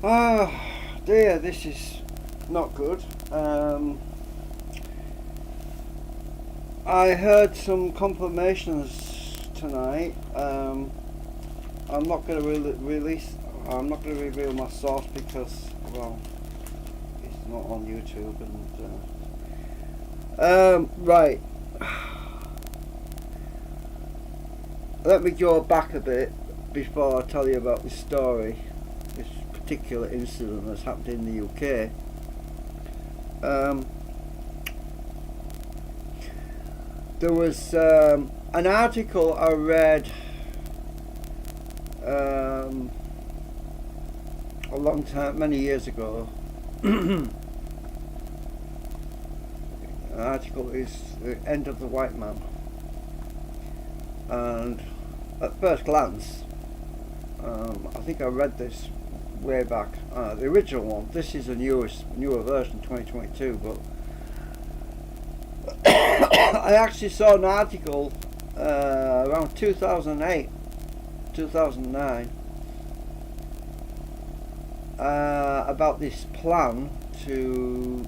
Oh dear, this is not good. I heard some confirmations tonight. I'm not going to release. I'm not going to reveal my source because, well, it's not on YouTube. And right, let me go back a bit before I tell you about this story. This particular incident that's happened in the UK. There was an article I read a long time, many years ago. An article is The End of the White Man, and at first glance, I think I read this way back. The original one. This is a newer version, 2022, but I actually saw an article around 2008, 2009 about this plan to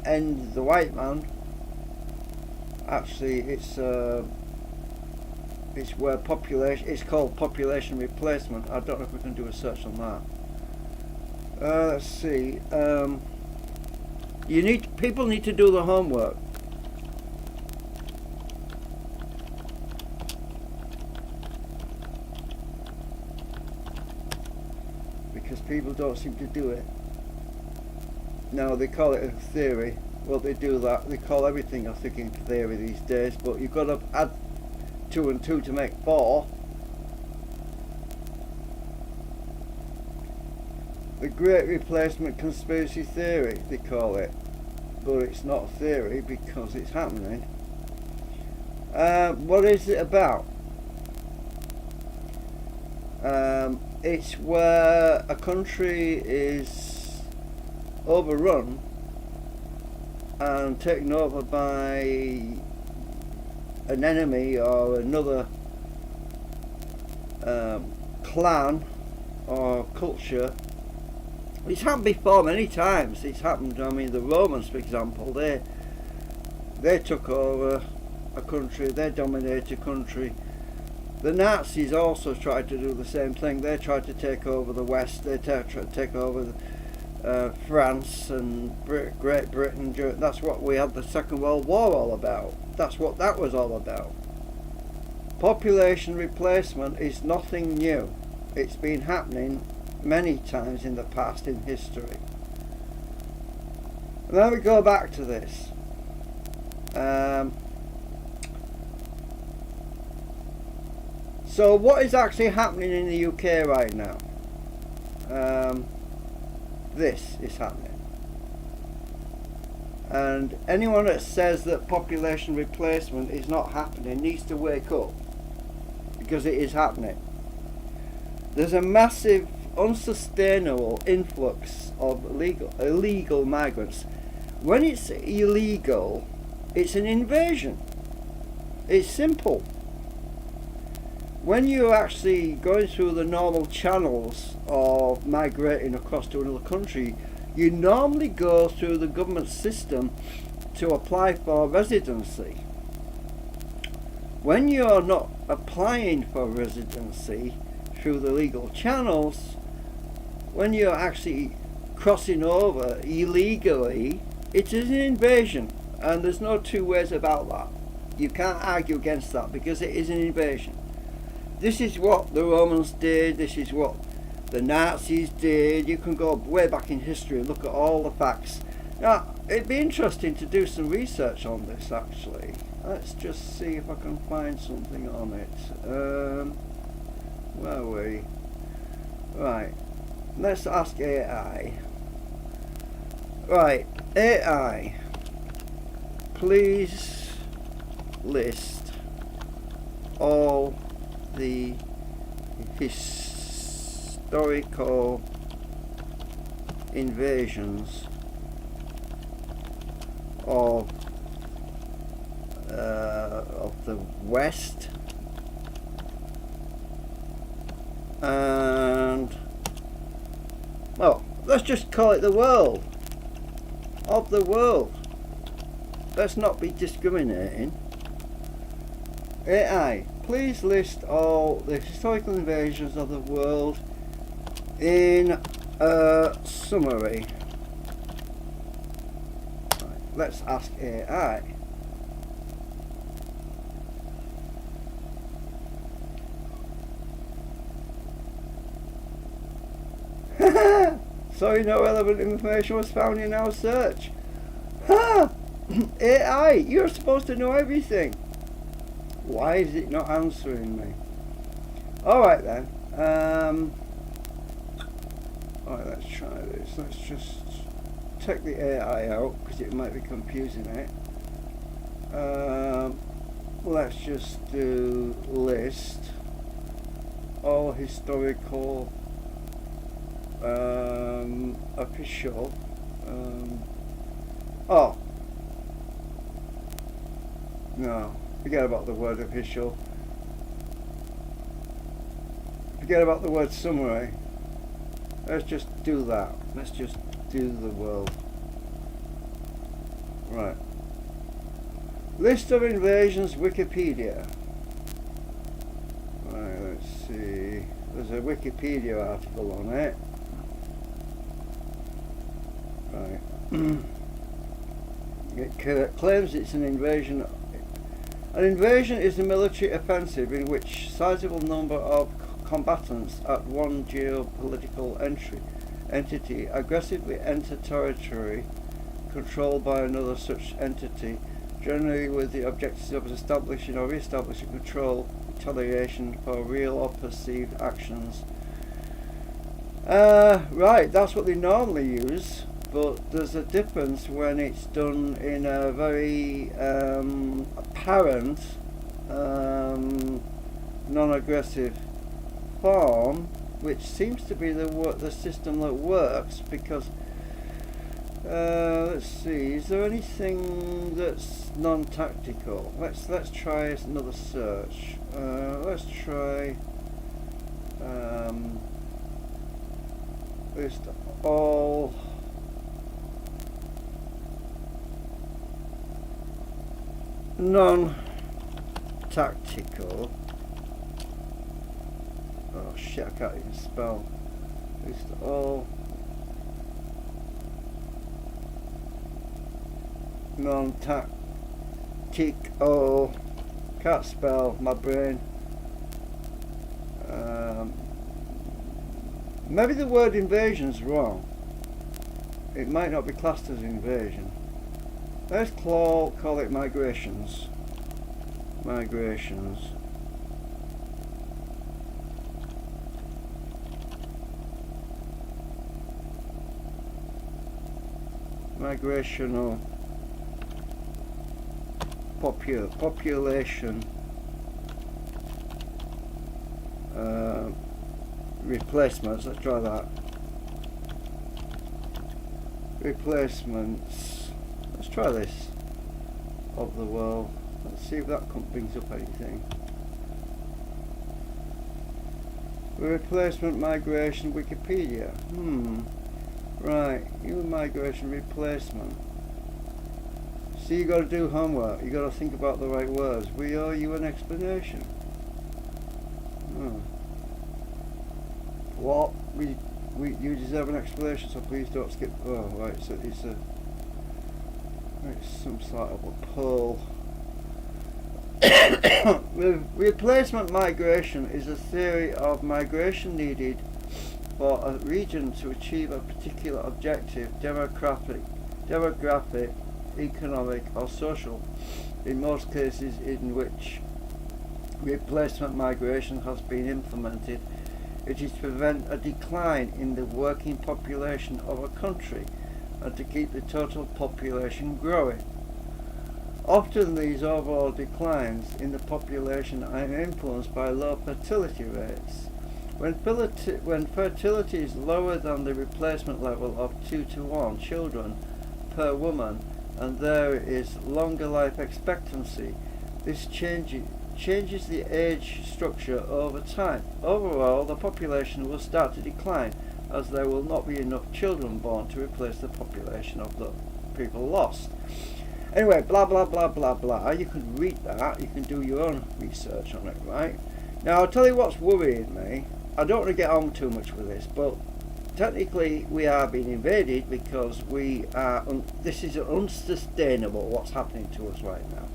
end the white man. Actually, it's where population. It's called population replacement. I don't know if we can do a search on that. Let's see. People need to do the homework. Because people don't seem to do it. Now they call it a theory. Well, they do that. They call everything, I think, in theory these days. But you've got to add 2 and 2 to make 4. The Great Replacement Conspiracy Theory, they call it. But it's not a theory because it's happening. What is it about? It's where a country is overrun and taken over by an enemy or another clan or culture. It's happened before many times. It's happened. I mean, the Romans, for example, they took over a country. They dominated a country. The Nazis also tried to do the same thing. They tried to take over the West. They tried to take over France and Great Britain. That's what we had the Second World War all about. That's what that was all about. Population replacement is nothing new. It's been happening many times in the past in history. And then we go back to this. So what is actually happening in the UK right now? This is happening. And anyone that says that population replacement is not happening needs to wake up, because it is happening. There's a massive unsustainable influx of illegal migrants. When it's illegal, it's an invasion. It's simple. When you're actually going through the normal channels of migrating across to another country, you normally go through the government system to apply for residency. When you're not applying for residency through the legal channels, when you're actually crossing over illegally, it is an invasion, and there's no two ways about that. You can't argue against that because it is an invasion. This is what the Romans did, this is what the Nazis did. You can go way back in history and look at all the facts. Now, it'd be interesting to do some research on this actually. Let's just see if I can find something on it. Where are we? Right, let's ask AI. Right, AI, please list all the historical invasions of the West and Well, let's just call it the world. Of the world. Let's not be discriminating. AI, please list all the historical invasions of the world in a summary. Right, let's ask AI. Sorry, no relevant information was found in our search. Ha! AI, you're supposed to know everything. Why is it not answering me? Alright then. Alright, let's try this. Let's just take the AI out because it might be confusing it. Let's just do list all historical official oh no, forget about the word official, forget about the word summary. Let's just do that. Let's just do the world. Right, list of invasions Wikipedia. Right, let's see, there's a Wikipedia article on it. Right. It claims it's an invasion. An invasion is a military offensive in which sizable number of combatants at one geopolitical entity aggressively enter territory controlled by another such entity, generally with the objective of establishing or re-establishing control, retaliation for real or perceived actions. Right, that's what they normally use. But there's a difference when it's done in a very apparent, non-aggressive form, which seems to be the system that works. Because let's see, is there anything that's non-tactical? Let's try another search. Let's try list all. Non-tactical. Oh shit, I can't even spell. List all non-tactical. Can't spell, my brain. Maybe the word invasion's wrong. It might not be classed as invasion. Let's call it migrations. Migrations. Migrational population replacements. Let's try that. Replacements. Let's try this. Of the world. Let's see if that brings up anything. Replacement migration Wikipedia. Right, human migration replacement. See, you got to do homework. You got to think about the right words. We owe you an explanation. What? You deserve an explanation, so please don't skip. Oh, right. So it's some sort of a poll. Replacement migration is a theory of migration needed for a region to achieve a particular objective, demographic, economic or social, in most cases in which replacement migration has been implemented. It is to prevent a decline in the working population of a country and to keep the total population growing. Often these overall declines in the population are influenced by low fertility rates. When fertility is lower than the replacement level of 2 to 1 children per woman, and there is longer life expectancy, this changes the age structure over time. Overall, the population will start to decline, as there will not be enough children born to replace the population of the people lost. Anyway, blah blah blah blah blah. You can read that, you can do your own research on it, right? Now I'll tell you what's worrying me. I don't want to get on too much with this, but technically we are being invaded because we are this is unsustainable what's happening to us right now.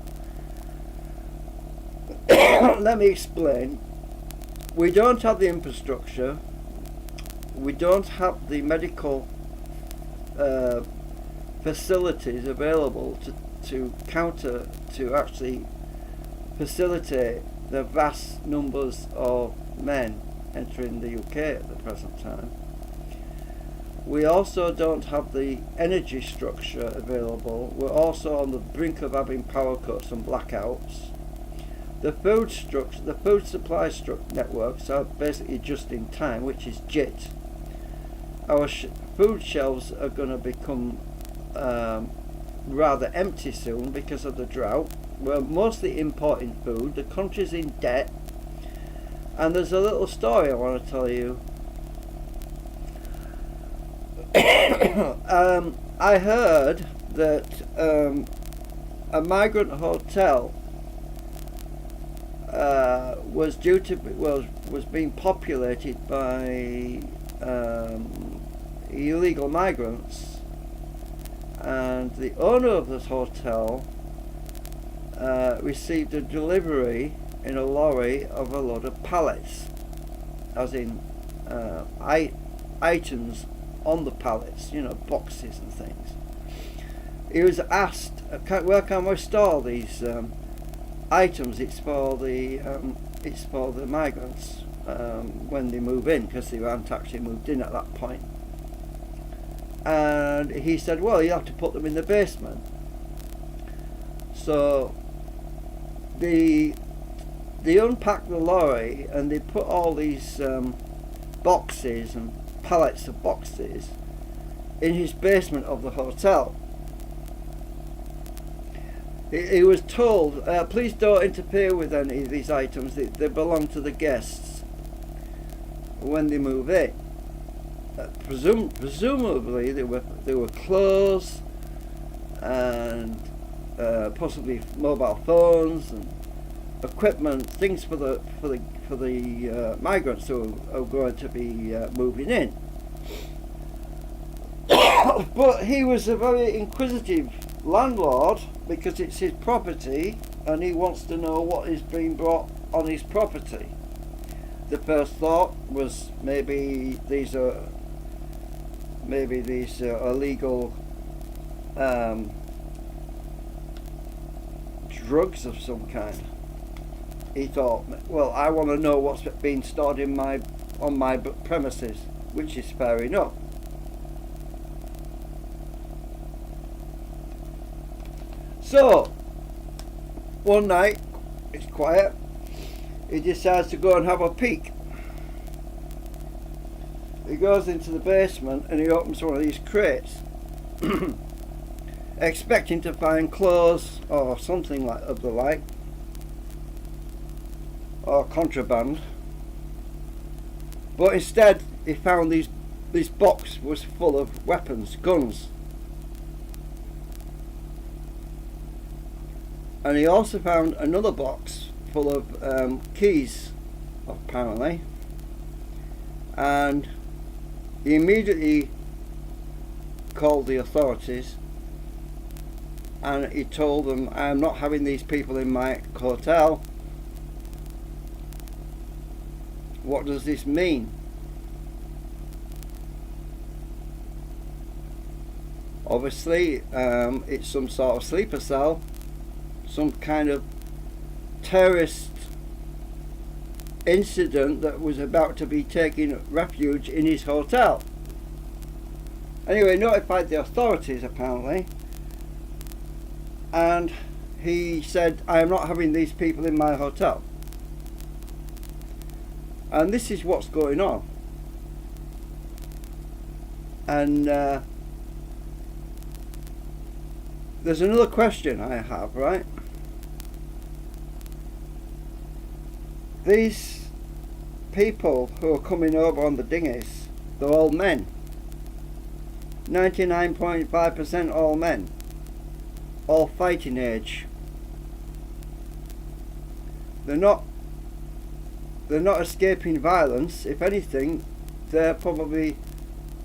Let me explain. We don't have the infrastructure, we don't have the medical facilities available to actually facilitate the vast numbers of men entering the UK at the present time. We also don't have the energy structure available. We're also on the brink of having power cuts and blackouts. The food supply networks are basically just in time, which is JIT. Our food shelves are going to become rather empty soon because of the drought. We're mostly importing food. The country's in debt. And there's a little story I want to tell you. I heard that a migrant hotel was being populated by illegal migrants, and the owner of this hotel received a delivery in a lorry of a load of pallets, as in items on the pallets, you know, boxes and things. He was asked, where can we store these items? It's for the migrants when they move in, because they weren't actually moved in at that point. And he said, well, you have to put them in the basement. So they unpacked the lorry and they put all these boxes and pallets of boxes in his basement of the hotel. He was told, please don't interfere with any of these items, they belong to the guests when they move in. Presumably there were clothes and possibly mobile phones and equipment, things for the migrants who are going to be moving in. But he was a very inquisitive landlord because it's his property and he wants to know what is being brought on his property. The first thought was maybe these are illegal drugs of some kind. He thought, well, I want to know what's being stored on my premises, which is fair enough. So one night, it's quiet, he decides to go and have a peek. He goes into the basement and he opens one of these crates expecting to find clothes or something like of the like, or contraband, but instead he found this box was full of weapons, guns, and he also found another box full of keys, apparently, and he immediately called the authorities and he told them, I am not having these people in my hotel. What does this mean? Obviously it's some sort of sleeper cell, some kind of terrorist incident that was about to be taking refuge in his hotel. Anyway, notified the authorities apparently, and he said, I am not having these people in my hotel. And this is what's going on. And there's another question I have, right? These people who are coming over on the dinghies, They're all men. 99.5% all men. All fighting age. They're not escaping violence. If anything, they're probably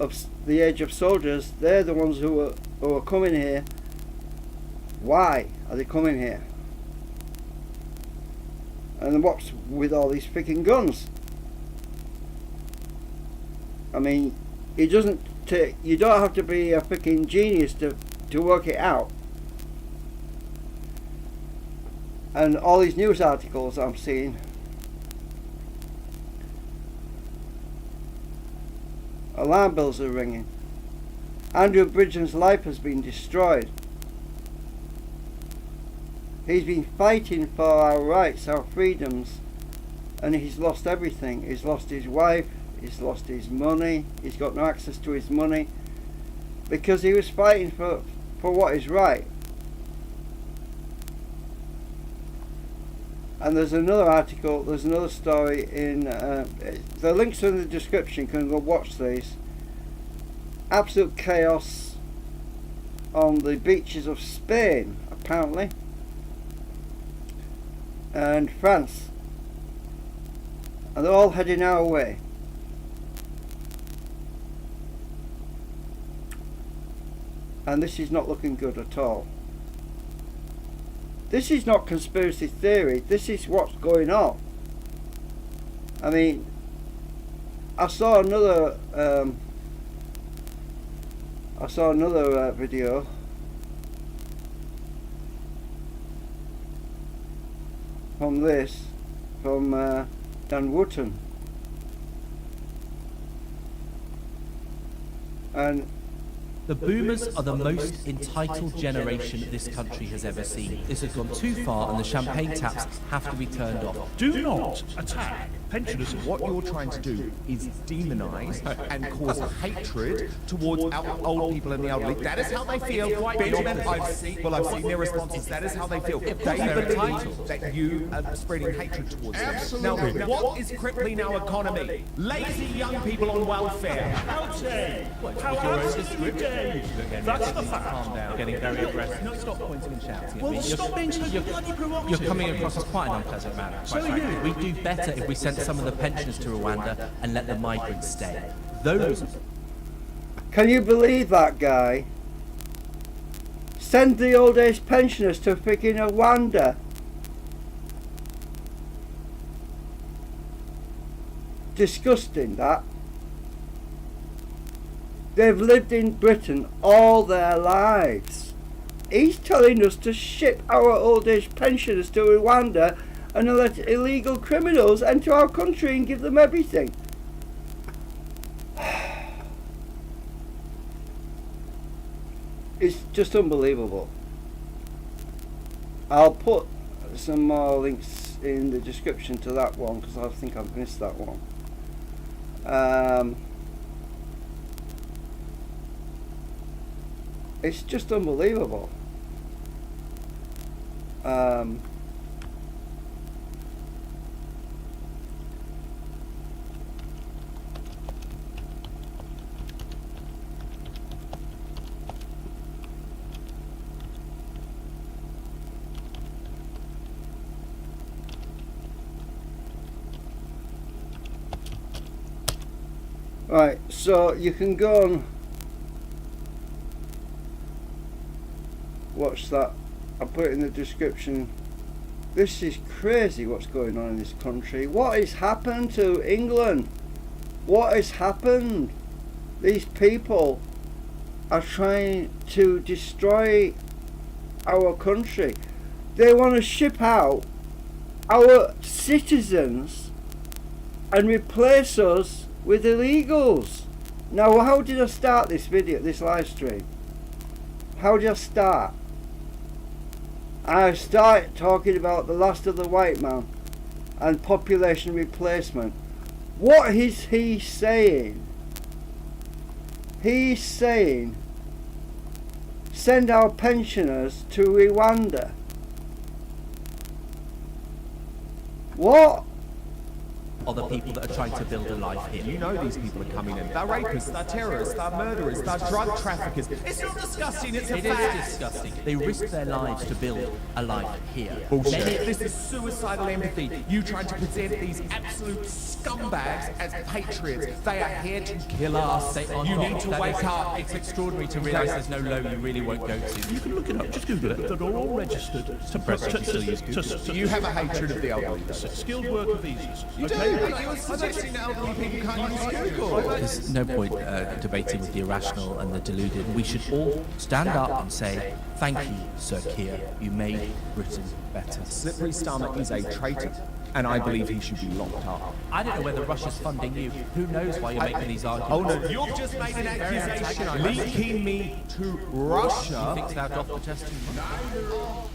of the age of soldiers. They're the ones who are coming here. Why are they coming here? And what's with all these freaking guns? I mean, it doesn't take, you don't have to be a freaking genius to work it out. And all these news articles I'm seeing, alarm bells are ringing. Andrew Bridgen's life has been destroyed. He's been fighting for our rights, our freedoms, and he's lost everything. He's lost his wife, he's lost his money, he's got no access to his money, because he was fighting for what is right. And there's another article, there's another story in, the links are in the description, you can go watch these. Absolute chaos on the beaches of Spain, apparently, and France, and they're all heading our way. And this is not looking good at all. This is not conspiracy theory, this is what's going on. I mean, I saw another video from Dan Wootton, and the boomers are the most entitled generation this country has ever seen. This has gone too far and the champagne taps have to be turned off. Do not attack pensioners. What you're trying to do is demonise and cause hatred towards old people and the elderly. That is how they feel. Benjamin, I've seen their responses. That is how they feel. They believe that you are spreading hatred towards them. Absolutely. Now, what is crippling our economy? Lazy young people on welfare. How dare you? How absolutely dare you? That's the fact. Calm down, getting very aggressive. No, stop pointing and shouting. Well, stop being so bloody provocative. You're coming across as quite an unpleasant man. So are you. We do better if we sent some of the pensioners to Rwanda and let the migrants stay. Those. Can you believe that guy? Send the old age pensioners to freaking Rwanda. Disgusting, that. They've lived in Britain all their lives. He's telling us to ship our old age pensioners to Rwanda and let illegal criminals enter our country and give them everything. It's just unbelievable. I'll put some more links in the description to that one because I think I've missed that one. It's just unbelievable. Right, so you can go and watch that. I'll put it in the description. This is crazy what's going on in this country. What has happened to England? What has happened? These people are trying to destroy our country. They want to ship out our citizens and replace us with illegals. Now, how did I start this video, this live stream? How did I start? I started talking about the last of the white man and population replacement. What is he saying? He's saying send our pensioners to Rwanda. What? are the people that are trying to build a life here. You know these people are coming in. They're rapists, they're terrorists, they're murderers, they're drug traffickers. It's not disgusting, it's a It is fact. disgusting. They risk their lives to build a life here. Bullshit. This is suicidal empathy. You trying to present these absolute scumbags as patriots. They are here to kill us. They are You not. need to That wake is- up. It's extraordinary to realise there's no low you really won't go to. You can look it up, just Google it. They're all registered to You have a hatred of the elderly. skilled worker visas. You do, but you're suggesting that elderly people can't use Google. There's no point debating with the irrational and the deluded. We should all stand up and say, thank you, Sir Keir. You made Britain better. Slippery Stomach is a traitor, and I believe he should be locked up. I don't know whether Russia's funding you. Who knows why you're making these arguments? Oh no, you've just made an accusation linking me to Russia. Thinks thou doth protest too much.